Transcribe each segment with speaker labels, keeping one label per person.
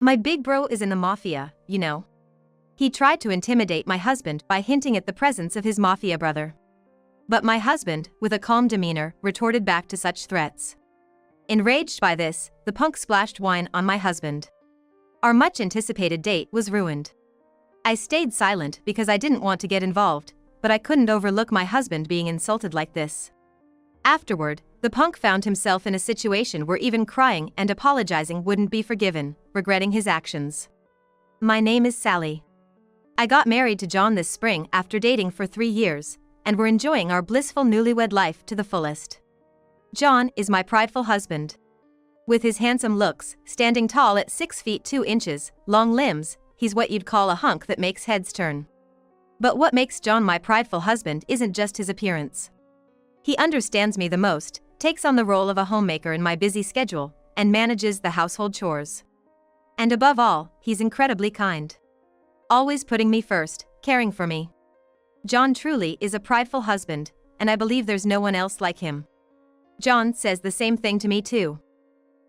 Speaker 1: My big bro is in the mafia, you know. He tried to intimidate my husband by hinting at the presence of his mafia brother. But my husband, with a calm demeanor, retorted back to such threats. Enraged by this, the punk splashed wine on my husband. Our much-anticipated date was ruined. I stayed silent because I didn't want to get involved, but I couldn't overlook my husband being insulted like this. Afterward, the punk found himself in a situation where even crying and apologizing wouldn't be forgiven, regretting his actions. My name is Sally. I got married to John this spring after dating for 3 years, and we're enjoying our blissful newlywed life to the fullest. John is my prideful husband. With his handsome looks, standing tall at 6 feet 2 inches, long limbs, he's what you'd call a hunk that makes heads turn. But what makes John my prideful husband isn't just his appearance. He understands me the most, takes on the role of a homemaker in my busy schedule, and manages the household chores. And above all, he's incredibly kind. Always putting me first, caring for me. John truly is a prideful husband, and I believe there's no one else like him. John says the same thing to me too.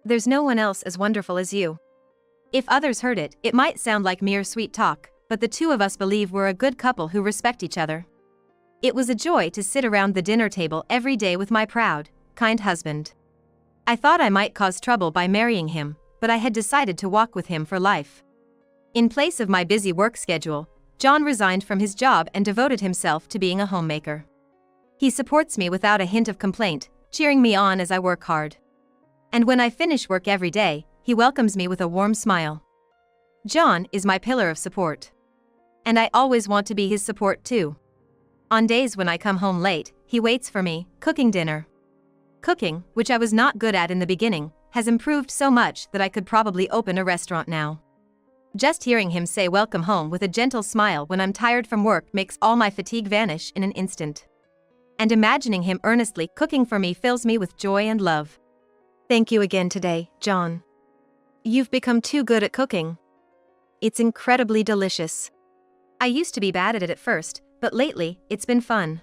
Speaker 1: There's no one else as wonderful as you. If others heard it, it might sound like mere sweet talk, but the two of us believe we're a good couple who respect each other. It was a joy to sit around the dinner table every day with my proud, kind husband. I thought I might cause trouble by marrying him, but I had decided to walk with him for life. In place of my busy work schedule, John resigned from his job and devoted himself to being a homemaker. He supports me without a hint of complaint, cheering me on as I work hard. And when I finish work every day, he welcomes me with a warm smile. John is my pillar of support. And I always want to be his support too. On days when I come home late, he waits for me, cooking dinner. Cooking, which I was not good at in the beginning, has improved so much that I could probably open a restaurant now. Just hearing him say welcome home with a gentle smile when I'm tired from work makes all my fatigue vanish in an instant. And imagining him earnestly cooking for me fills me with joy and love. Thank you again today, John. You've become too good at cooking. It's incredibly delicious. I used to be bad at it at first, but lately, it's been fun.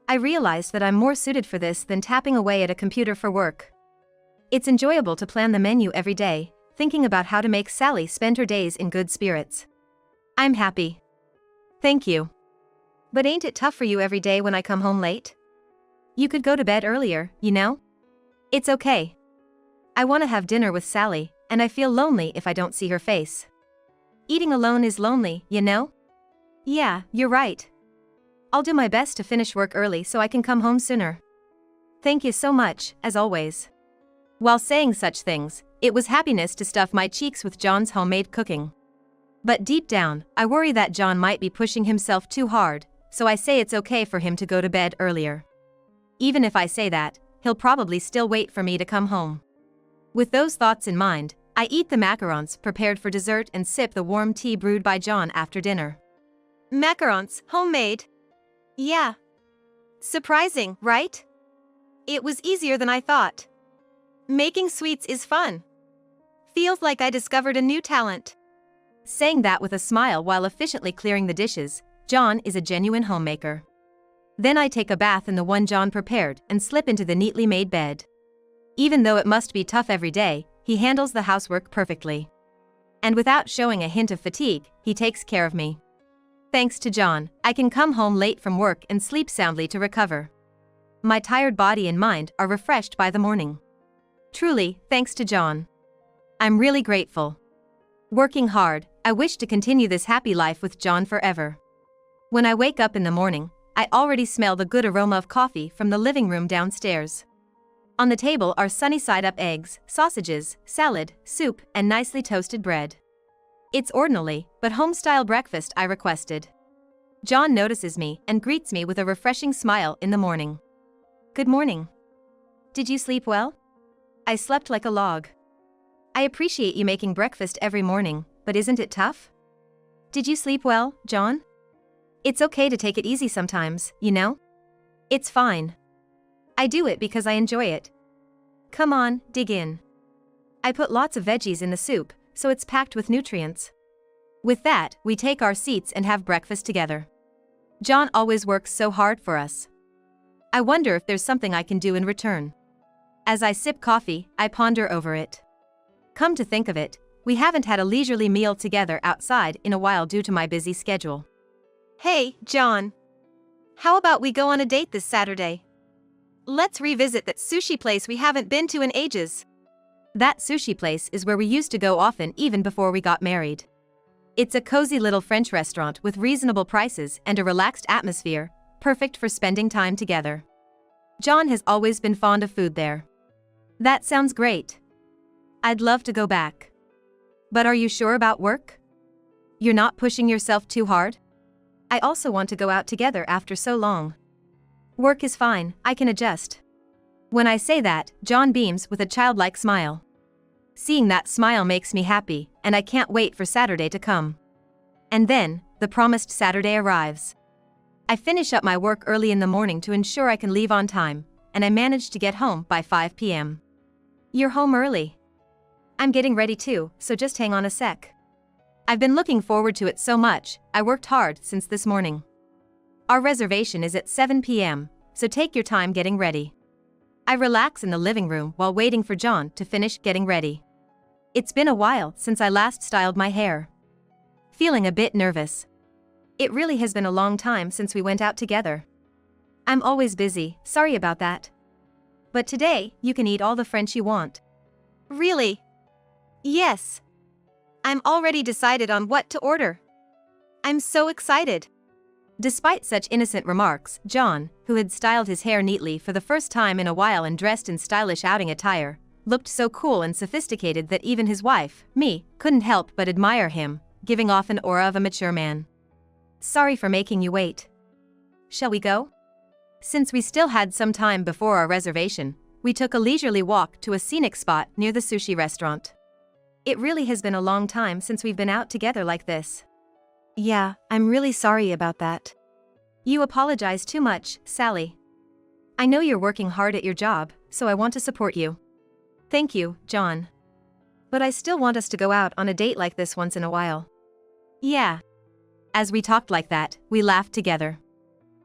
Speaker 1: I realized that I'm more suited for this than tapping away at a computer for work. It's enjoyable to plan the menu every day, thinking about how to make Sally spend her days in good spirits. I'm happy. Thank you. But ain't it tough for you every day when I come home late? You could go to bed earlier, you know? It's okay. I want to have dinner with Sally, and I feel lonely if I don't see her face. Eating alone is lonely, you know? Yeah, you're right. I'll do my best to finish work early so I can come home sooner. Thank you so much, as always. While saying such things, it was happiness to stuff my cheeks with John's homemade cooking. But deep down, I worry that John might be pushing himself too hard, so I say it's okay for him to go to bed earlier. Even if I say that, he'll probably still wait for me to come home. With those thoughts in mind, I eat the macarons prepared for dessert and sip the warm tea brewed by John after dinner. Macarons, homemade. Yeah. Surprising, right? It was easier than I thought. Making sweets is fun. Feels like I discovered a new talent. Saying that with a smile while efficiently clearing the dishes, John is a genuine homemaker. Then I take a bath in the one John prepared and slip into the neatly made bed. Even though it must be tough every day, he handles the housework perfectly. And without showing a hint of fatigue, he takes care of me. Thanks to John, I can come home late from work and sleep soundly to recover. My tired body and mind are refreshed by the morning. Truly, thanks to John. I'm really grateful. Working hard, I wish to continue this happy life with John forever. When I wake up in the morning, I already smell the good aroma of coffee from the living room downstairs. On the table are sunny side-up eggs, sausages, salad, soup, and nicely toasted bread. It's ordinary, but home-style breakfast I requested. John notices me and greets me with a refreshing smile in the morning. Good morning. Did you sleep well? I slept like a log. I appreciate you making breakfast every morning, but isn't it tough? Did you sleep well, John? It's okay to take it easy sometimes, you know? It's fine. I do it because I enjoy it. Come on, dig in. I put lots of veggies in the soup, so it's packed with nutrients. With that, we take our seats and have breakfast together. John always works so hard for us. I wonder if there's something I can do in return. As I sip coffee, I ponder over it. Come to think of it, We haven't had a leisurely meal together outside in a while due to my busy schedule. Hey, John. How about we go on a date this Saturday? Let's revisit that sushi place we haven't been to in ages. That sushi place is where we used to go often even before we got married. It's a cozy little French restaurant with reasonable prices and a relaxed atmosphere, perfect for spending time together. John has always been fond of food there. That sounds great. I'd love to go back. But are you sure about work? You're not pushing yourself too hard? I also want to go out together after so long. Work is fine, I can adjust. When I say that, John beams with a childlike smile. Seeing that smile makes me happy, and I can't wait for Saturday to come. And then, the promised Saturday arrives. I finish up my work early in the morning to ensure I can leave on time, and I manage to get home by 5 p.m. You're home early. I'm getting ready too, so just hang on a sec. I've been looking forward to it so much, I worked hard since this morning. Our reservation is at 7 p.m., so take your time getting ready. I relax in the living room while waiting for John to finish getting ready. It's been a while since I last styled my hair. Feeling a bit nervous. It really has been a long time since we went out together. I'm always busy, sorry about that. But today, you can eat all the French you want. Really? Yes. I'm already decided on what to order. I'm so excited. Despite such innocent remarks, John, who had styled his hair neatly for the first time in a while and dressed in stylish outing attire, looked so cool and sophisticated that even his wife, me, couldn't help but admire him, giving off an aura of a mature man. Sorry for making you wait. Shall we go? Since we still had some time before our reservation, we took a leisurely walk to a scenic spot near the sushi restaurant. It really has been a long time since we've been out together like this. Yeah, I'm really sorry about that. You apologize too much, Sally. I know you're working hard at your job, so I want to support you. Thank you, John. But I still want us to go out on a date like this once in a while. Yeah. As we talked like that, we laughed together.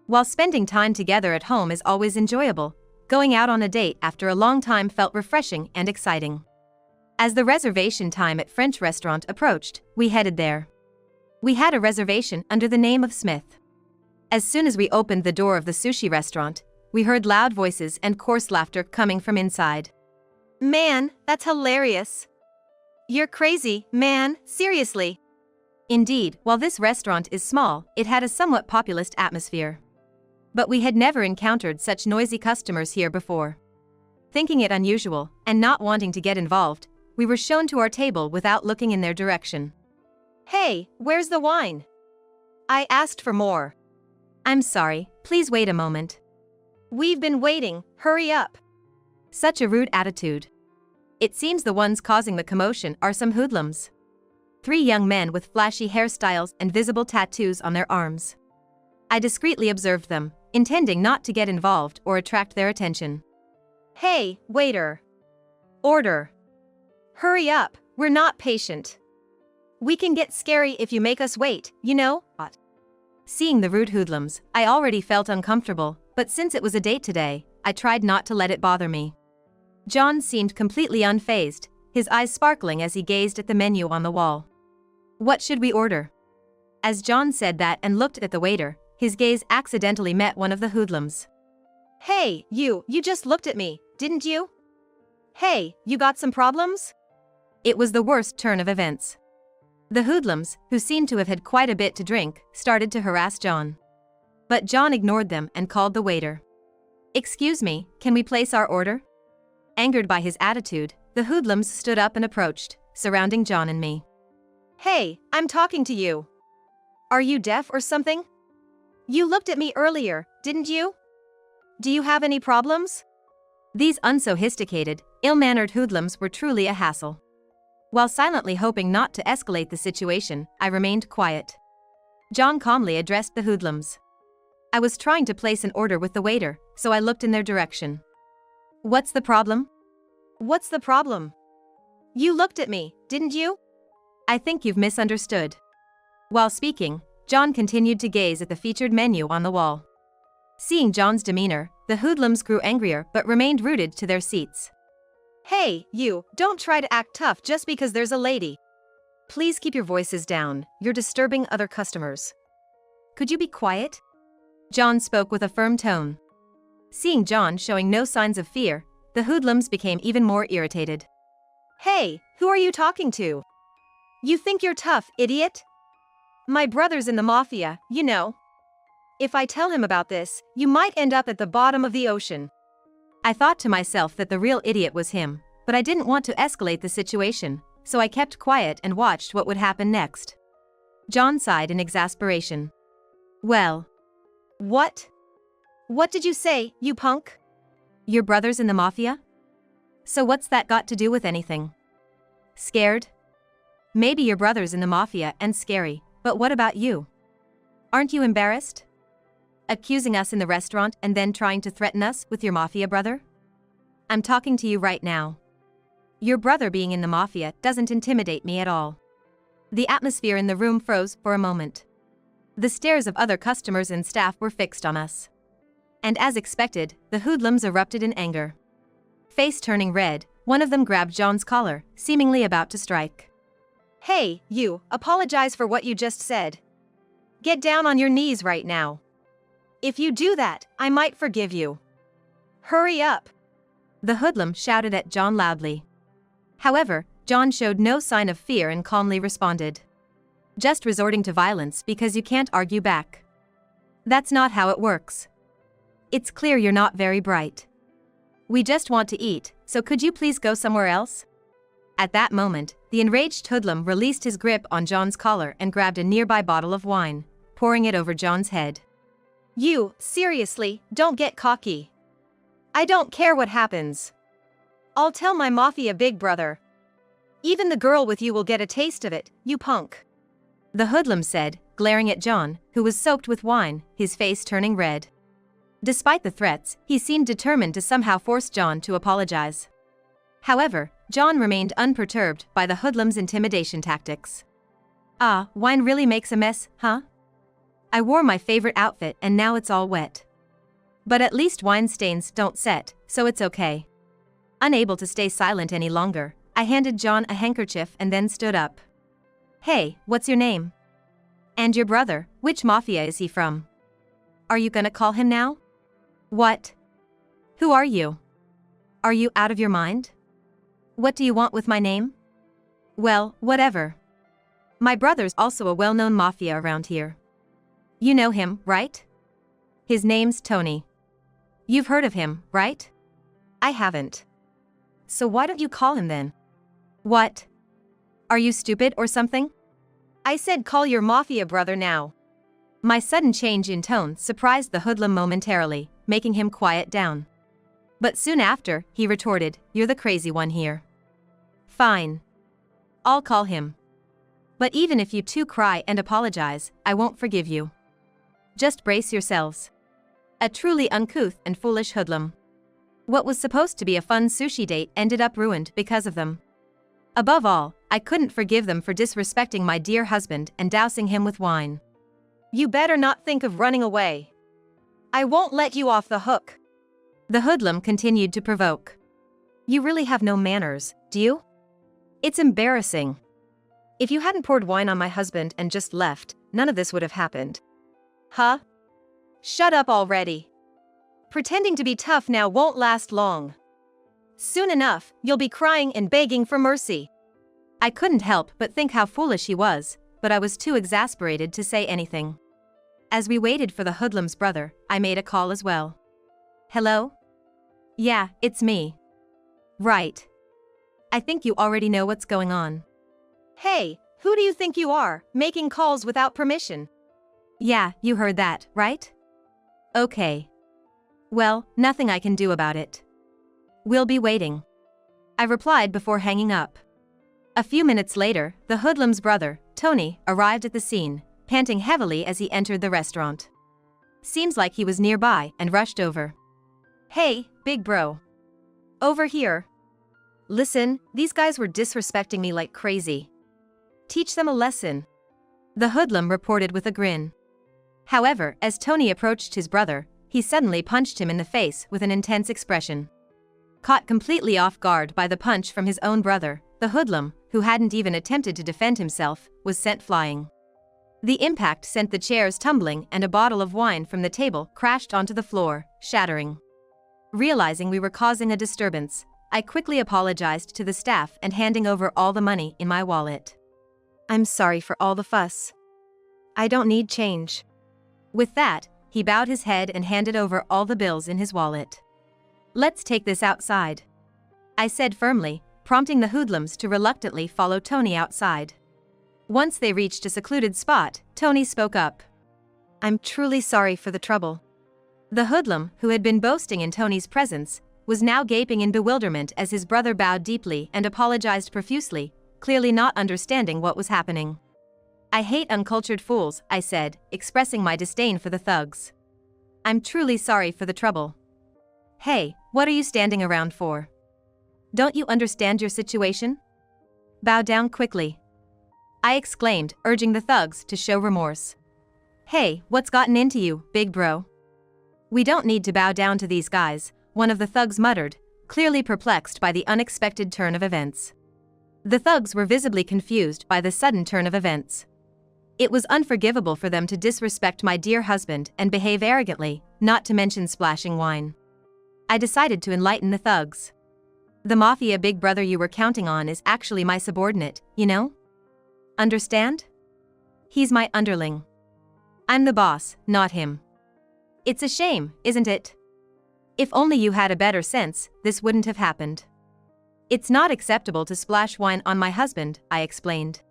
Speaker 1: While spending time together at home is always enjoyable, going out on a date after a long time felt refreshing and exciting. As the reservation time at French restaurant approached, we headed there. We had a reservation under the name of Smith. As soon as we opened the door of the sushi restaurant, we heard loud voices and coarse laughter coming from inside. Man, that's hilarious. You're crazy, man, seriously. Indeed, while this restaurant is small, it had a somewhat populist atmosphere. But we had never encountered such noisy customers here before. Thinking it unusual, and not wanting to get involved, we were shown to our table without looking in their direction. Hey, where's the wine? I asked for more. I'm sorry, please wait a moment. We've been waiting, hurry up. Such a rude attitude. It seems the ones causing the commotion are some hoodlums. 3 young men with flashy hairstyles and visible tattoos on their arms. I discreetly observed them, intending not to get involved or attract their attention. Hey, waiter. Order. Hurry up, we're not patient. We can get scary if you make us wait, you know? Seeing the rude hoodlums, I already felt uncomfortable, but since it was a date today, I tried not to let it bother me. John seemed completely unfazed, his eyes sparkling as he gazed at the menu on the wall. What should we order? As John said that and looked at the waiter, his gaze accidentally met one of the hoodlums. Hey, you just looked at me, didn't you? Hey, you got some problems? It was the worst turn of events. The hoodlums, who seemed to have had quite a bit to drink, started to harass John. But John ignored them and called the waiter. Excuse me, can we place our order? Angered by his attitude, the hoodlums stood up and approached, surrounding John and me. Hey, I'm talking to you. Are you deaf or something? You looked at me earlier, didn't you? Do you have any problems? These unsophisticated, ill-mannered hoodlums were truly a hassle. While silently hoping not to escalate the situation, I remained quiet. John calmly addressed the hoodlums. I was trying to place an order with the waiter, so I looked in their direction. What's the problem? What's the problem? You looked at me, didn't you? I think you've misunderstood. While speaking, John continued to gaze at the featured menu on the wall. Seeing John's demeanor, the hoodlums grew angrier but remained rooted to their seats. Hey, you, don't try to act tough just because there's a lady. Please keep your voices down, you're disturbing other customers. Could you be quiet? John spoke with a firm tone. Seeing John showing no signs of fear, the hoodlums became even more irritated. Hey, who are you talking to? You think you're tough, idiot? My brother's in the mafia, you know. If I tell him about this, you might end up at the bottom of the ocean. I thought to myself that the real idiot was him, but I didn't want to escalate the situation, so I kept quiet and watched what would happen next. John sighed in exasperation. Well. What? What did you say, you punk? Your brother's in the mafia? So what's that got to do with anything? Scared? Maybe your brother's in the mafia and scary, but what about you? Aren't you embarrassed? Accusing us in the restaurant and then trying to threaten us with your mafia brother? I'm talking to you right now. Your brother being in the mafia doesn't intimidate me at all. The atmosphere in the room froze for a moment. The stares of other customers and staff were fixed on us. And as expected, the hoodlums erupted in anger. Face turning red, one of them grabbed John's collar, seemingly about to strike. Hey, you, apologize for what you just said. Get down on your knees right now. If you do that, I might forgive you. Hurry up! The hoodlum shouted at John loudly. However, John showed no sign of fear and calmly responded. Just resorting to violence because you can't argue back. That's not how it works. It's clear you're not very bright. We just want to eat, so could you please go somewhere else? At that moment, the enraged hoodlum released his grip on John's collar and grabbed a nearby bottle of wine, pouring it over John's head. You, seriously, don't get cocky. I don't care what happens. I'll tell my mafia big brother. Even the girl with you will get a taste of it, you punk. The hoodlum said, glaring at John, who was soaked with wine, his face turning red. Despite the threats, he seemed determined to somehow force John to apologize. However, John remained unperturbed by the hoodlum's intimidation tactics. Ah, wine really makes a mess, huh? I wore my favorite outfit and now it's all wet. But at least wine stains don't set, so it's okay. Unable to stay silent any longer, I handed John a handkerchief and then stood up. Hey, what's your name? And your brother, which mafia is he from? Are you gonna call him now? What? Who are you? Are you out of your mind? What do you want with my name? Well, whatever. My brother's also a well-known mafia around here. You know him, right? His name's Tony. You've heard of him, right? I haven't. So why don't you call him then? What? Are you stupid or something? I said call your mafia brother now. My sudden change in tone surprised the hoodlum momentarily, making him quiet down. But soon after, he retorted, "You're the crazy one here." Fine. I'll call him. But even if you two cry and apologize, I won't forgive you. Just brace yourselves. A truly uncouth and foolish hoodlum. What was supposed to be a fun sushi date ended up ruined because of them. Above all, I couldn't forgive them for disrespecting my dear husband and dousing him with wine. You better not think of running away. I won't let you off the hook. The hoodlum continued to provoke. You really have no manners, do you? It's embarrassing. If you hadn't poured wine on my husband and just left, none of this would have happened. Huh? Shut up already. Pretending to be tough now won't last long. Soon enough, you'll be crying and begging for mercy. I couldn't help but think how foolish he was, but I was too exasperated to say anything. As we waited for the hoodlum's brother, I made a call as well. Hello? Yeah, it's me. Right. I think you already know what's going on. Hey, who do you think you are, making calls without permission? Yeah, you heard that, right? Okay. Well, nothing I can do about it. We'll be waiting. I replied before hanging up. A few minutes later, the hoodlum's brother, Tony, arrived at the scene, panting heavily as he entered the restaurant. Seems like he was nearby and rushed over. Hey, big bro. Over here. Listen, these guys were disrespecting me like crazy. Teach them a lesson. The hoodlum reported with a grin. However, as Tony approached his brother, he suddenly punched him in the face with an intense expression. Caught completely off guard by the punch from his own brother, the hoodlum, who hadn't even attempted to defend himself, was sent flying. The impact sent the chairs tumbling and a bottle of wine from the table crashed onto the floor, shattering. Realizing we were causing a disturbance, I quickly apologized to the staff and handing over all the money in my wallet. "I'm sorry for all the fuss. I don't need change." With that, he bowed his head and handed over all the bills in his wallet. "Let's take this outside," I said firmly, prompting the hoodlums to reluctantly follow Tony outside. Once they reached a secluded spot, Tony spoke up. "I'm truly sorry for the trouble." The hoodlum, who had been boasting in Tony's presence, was now gaping in bewilderment as his brother bowed deeply and apologized profusely, clearly not understanding what was happening. "I hate uncultured fools," I said, expressing my disdain for the thugs. "I'm truly sorry for the trouble." "Hey, what are you standing around for? Don't you understand your situation? Bow down quickly," I exclaimed, urging the thugs to show remorse. "Hey, what's gotten into you, big bro?" "We don't need to bow down to these guys," one of the thugs muttered, clearly perplexed by the unexpected turn of events. The thugs were visibly confused by the sudden turn of events. It was unforgivable for them to disrespect my dear husband and behave arrogantly, not to mention splashing wine. I decided to enlighten the thugs. "The mafia big brother you were counting on is actually my subordinate, you know? Understand? He's my underling. I'm the boss, not him. It's a shame, isn't it? If only you had a better sense, this wouldn't have happened. It's not acceptable to splash wine on my husband," I explained.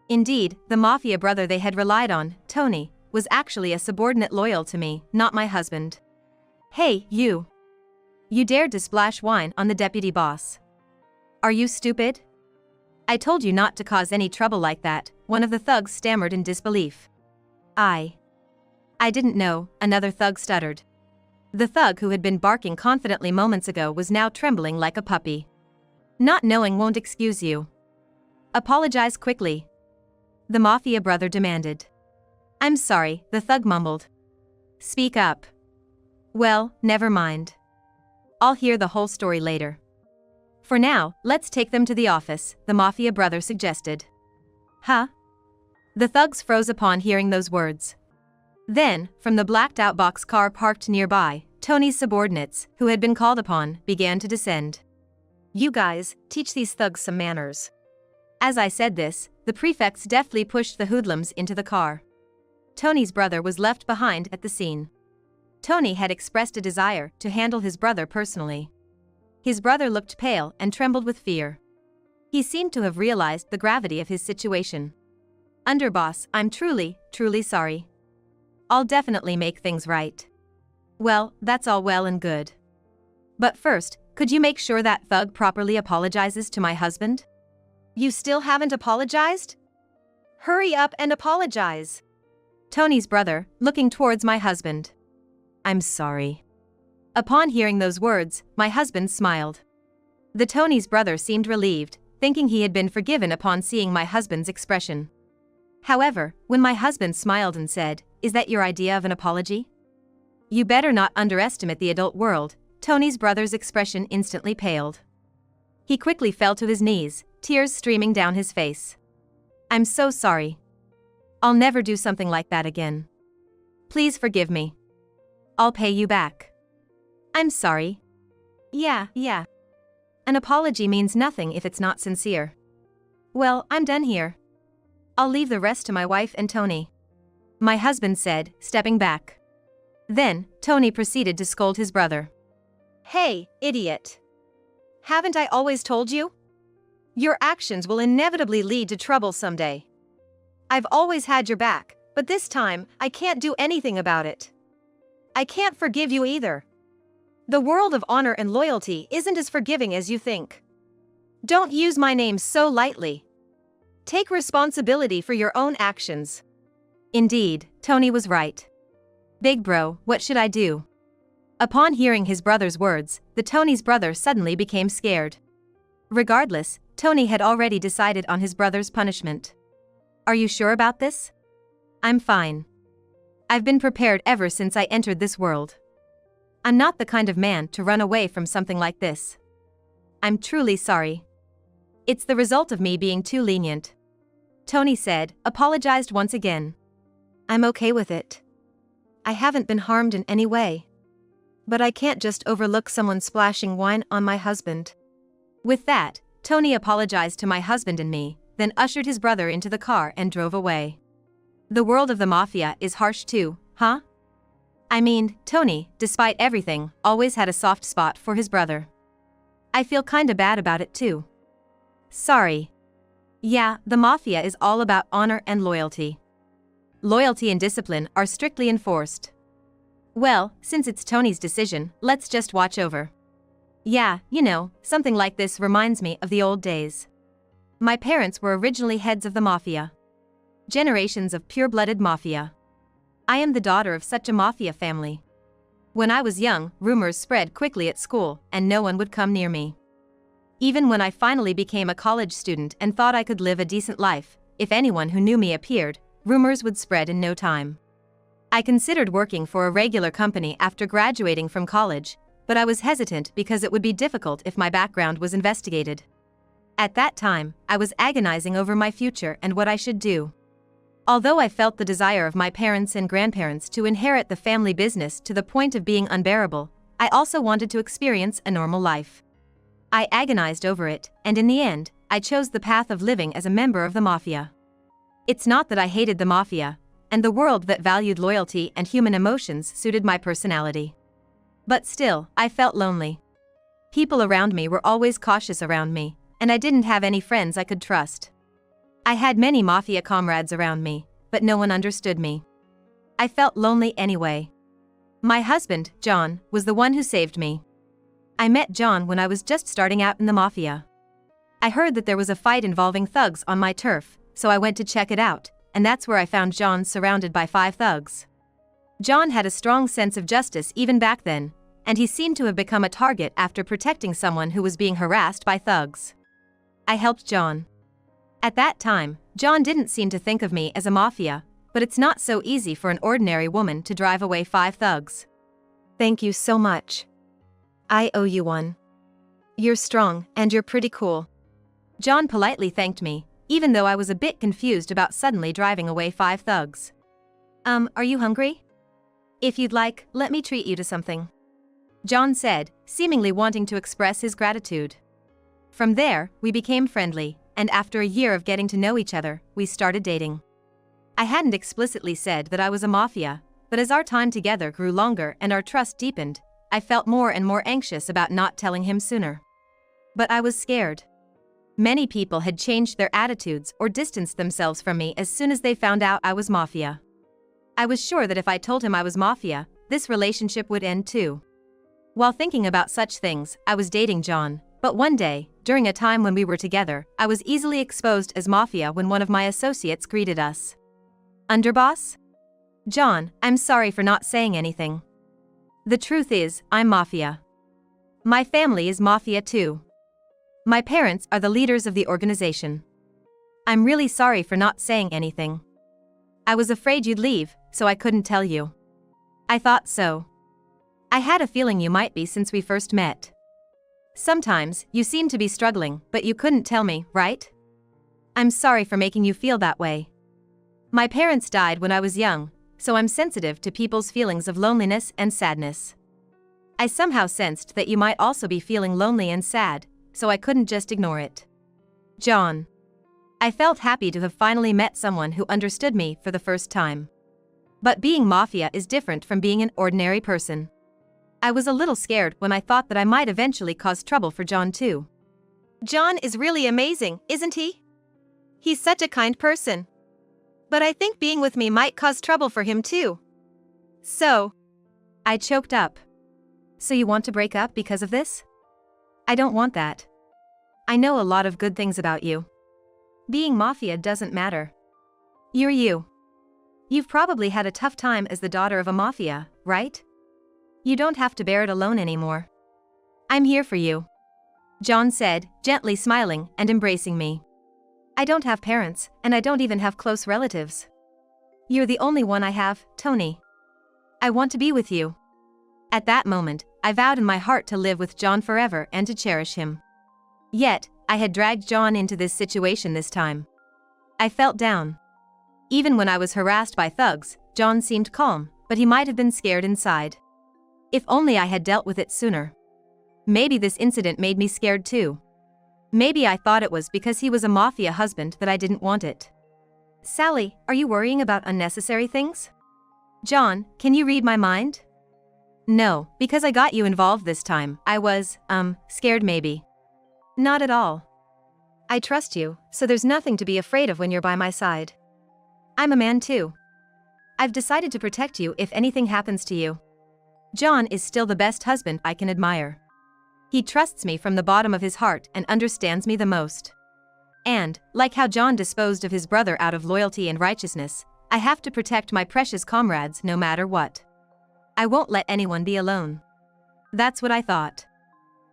Speaker 1: Indeed, the mafia brother they had relied on, Tony, was actually a subordinate loyal to me, not my husband. "Hey, you! You dared to splash wine on the deputy boss. Are you stupid? I told you not to cause any trouble like that," one of the thugs stammered in disbelief. I didn't know," another thug stuttered. The thug who had been barking confidently moments ago was now trembling like a puppy. "Not knowing won't excuse you. Apologize quickly," the mafia brother demanded. "I'm sorry," the thug mumbled. "Speak up." "Well, never mind. I'll hear the whole story later. For now, let's take them to the office," the mafia brother suggested. "Huh?" The thugs froze upon hearing those words. Then, from the blacked-out boxcar parked nearby, Tony's subordinates, who had been called upon, began to descend. "You guys, teach these thugs some manners." As I said this, the prefects deftly pushed the hoodlums into the car. Tony's brother was left behind at the scene. Tony had expressed a desire to handle his brother personally. His brother looked pale and trembled with fear. He seemed to have realized the gravity of his situation. "Underboss, I'm truly sorry. I'll definitely make things right." "Well, that's all well and good. But first, could you make sure that thug properly apologizes to my husband?" "You still haven't apologized? Hurry up and apologize." Tony's brother, looking towards my husband. "I'm sorry." Upon hearing those words, my husband smiled. The Tony's brother seemed relieved, thinking he had been forgiven upon seeing my husband's expression. However, when my husband smiled and said, "Is that your idea of an apology?" "You better not underestimate the adult world," Tony's brother's expression instantly paled. He quickly fell to his knees, tears streaming down his face. "I'm so sorry. I'll never do something like that again. Please forgive me. I'll pay you back." "I'm sorry." Yeah. An apology means nothing if it's not sincere." "Well, I'm done here. I'll leave the rest to my wife and Tony," my husband said, stepping back. Then, Tony proceeded to scold his brother. "Hey, idiot. Haven't I always told you? Your actions will inevitably lead to trouble someday. I've always had your back, but this time, I can't do anything about it. I can't forgive you either. The world of honor and loyalty isn't as forgiving as you think. Don't use my name so lightly. Take responsibility for your own actions." Indeed, Tony was right. "Big bro, what should I do?" Upon hearing his brother's words, the Tony's brother suddenly became scared. Regardless, Tony had already decided on his brother's punishment. "Are you sure about this?" "I'm fine. I've been prepared ever since I entered this world. I'm not the kind of man to run away from something like this. I'm truly sorry." It's the result of me being too lenient. Tony said, apologized once again. I'm okay with it. I haven't been harmed in any way. But I can't just overlook someone splashing wine on my husband. With that, Tony apologized to my husband and me, then ushered his brother into the car and drove away. The world of the mafia is harsh too, huh? I mean, Tony, despite everything, always had a soft spot for his brother. I feel kinda bad about it too. Sorry. Yeah, the mafia is all about honor and loyalty. Loyalty and discipline are strictly enforced. Well, since it's Tony's decision, let's just watch over. Yeah, something like this reminds me of the old days. My parents were originally heads of the mafia. Generations of pure-blooded mafia. I am the daughter of such a mafia family. When I was young, rumors spread quickly at school, and no one would come near me. Even when I finally became a college student and thought I could live a decent life, if anyone who knew me appeared, rumors would spread in no time. I considered working for a regular company after graduating from college, but I was hesitant because it would be difficult if my background was investigated. At that time, I was agonizing over my future and what I should do. Although I felt the desire of my parents and grandparents to inherit the family business to the point of being unbearable, I also wanted to experience a normal life. I agonized over it, and in the end, I chose the path of living as a member of the mafia. It's not that I hated the mafia, and the world that valued loyalty and human emotions suited my personality. But still, I felt lonely. People around me were always cautious around me, and I didn't have any friends I could trust. I had many mafia comrades around me, but no one understood me. I felt lonely anyway. My husband, John, was the one who saved me. I met John when I was just starting out in the mafia. I heard that there was a fight involving thugs on my turf, so I went to check it out, and that's where I found John surrounded by 5 thugs. John had a strong sense of justice even back then, and he seemed to have become a target after protecting someone who was being harassed by thugs. I helped John. At that time, John didn't seem to think of me as a mafia, but it's not so easy for an ordinary woman to drive away 5 thugs. Thank you so much. I owe you one. You're strong, and you're pretty cool. John politely thanked me, even though I was a bit confused about suddenly driving away 5 thugs. Are you hungry? If you'd like, let me treat you to something. John said, seemingly wanting to express his gratitude. From there, we became friendly, and after a year of getting to know each other, we started dating. I hadn't explicitly said that I was a mafia, but as our time together grew longer and our trust deepened, I felt more and more anxious about not telling him sooner. But I was scared. Many people had changed their attitudes or distanced themselves from me as soon as they found out I was mafia. I was sure that if I told him I was mafia, this relationship would end too. While thinking about such things, I was dating John, but one day, during a time when we were together, I was easily exposed as mafia when one of my associates greeted us. Underboss? John, I'm sorry for not saying anything. The truth is, I'm mafia. My family is mafia too. My parents are the leaders of the organization. I'm really sorry for not saying anything. I was afraid you'd leave, so I couldn't tell you. I thought so. I had a feeling you might be since we first met. Sometimes, you seem to be struggling, but you couldn't tell me, right? I'm sorry for making you feel that way. My parents died when I was young, so I'm sensitive to people's feelings of loneliness and sadness. I somehow sensed that you might also be feeling lonely and sad, so I couldn't just ignore it. John. I felt happy to have finally met someone who understood me for the first time. But being mafia is different from being an ordinary person. I was a little scared when I thought that I might eventually cause trouble for John too. John is really amazing, isn't he? He's such a kind person. But I think being with me might cause trouble for him too. So, I choked up. So you want to break up because of this? I don't want that. I know a lot of good things about you. Being mafia doesn't matter. You're you. You've probably had a tough time as the daughter of a mafia, right? You don't have to bear it alone anymore. I'm here for you. John said, gently smiling and embracing me. I don't have parents, and I don't even have close relatives. You're the only one I have, Tony. I want to be with you. At that moment, I vowed in my heart to live with John forever and to cherish him. Yet, I had dragged John into this situation this time. I felt down. Even when I was harassed by thugs, John seemed calm, but he might have been scared inside. If only I had dealt with it sooner. Maybe this incident made me scared too. Maybe I thought it was because he was a mafia husband that I didn't want it. Sally, are you worrying about unnecessary things? John, can you read my mind? No, because I got you involved this time. I was, scared maybe. Not at all. I trust you, so there's nothing to be afraid of when you're by my side. I'm a man too. I've decided to protect you if anything happens to you. John is still the best husband I can admire. He trusts me from the bottom of his heart and understands me the most. And, like how John disposed of his brother out of loyalty and righteousness, I have to protect my precious comrades no matter what. I won't let anyone be alone. That's what I thought.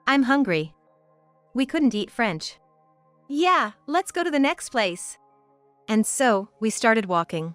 Speaker 1: I'm hungry. We couldn't eat French. Yeah, let's go to the next place. And so, we started walking.